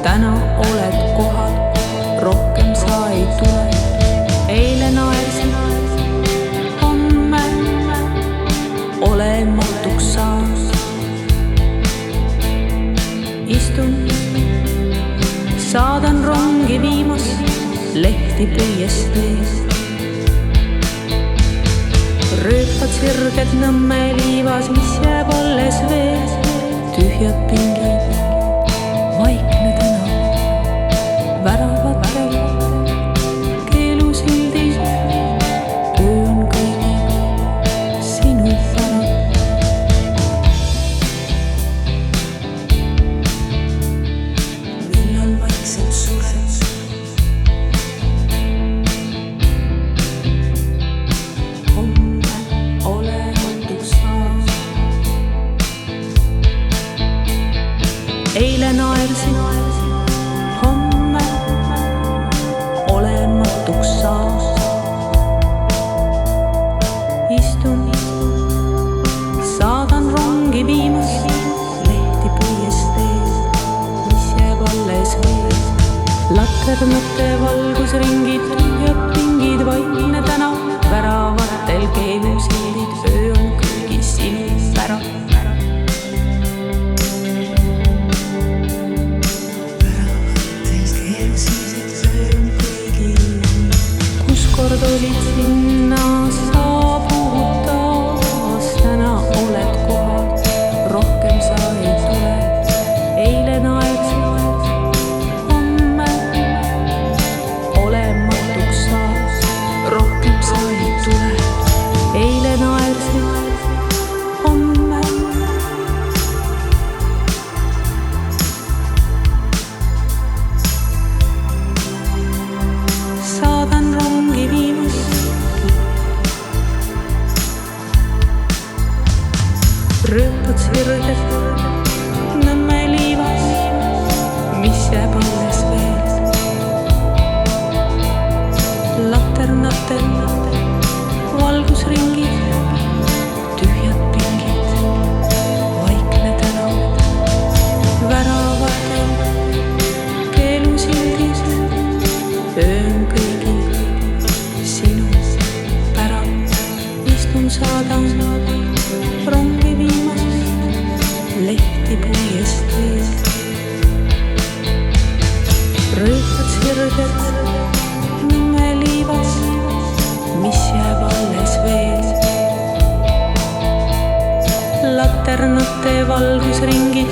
täna oled kohal, rohkem sa ei tule. Eile naersin, homme olematuks saas. Istun, saadan rongi viimas, lehti püüest ees. Rööpad sirged Nõmme liivas, mis jääb alles vees. Tühjad pingid, vaikne tänav, väravatel keelusildid. Öö on kõigil sinu päralt. Millal vaikselt sured? Eile naersin, homme olematuks saas. Istun, saadan rongi viimas, lehti püüest ees, mis jääb alles vees. Laternate valgusringid, tühjad pingid, vaikne tänav, väravatel keelusildid. Öö on kõigi sinu päralt. Kord olid sinna saabunud taas, täna oled kohal, rohkem sa ei tule. Eile naersin, homme olematuks saas, rohkem sa ei tule. Eile naersin, homme saadan rongi viimas. Rööpad sirged Nõmme liivas, mis jääb alles vees. Laternatel valgusringid, tühjad pingid, vaikne tänav, väravatel keelusildid. Öö on kõigil sinu päralt. Istun, saadan rongi viimas, lehti püüest ees. Rööpad sirged Nõmme liivas, mis jääb alles vees. Laternate valgusringid,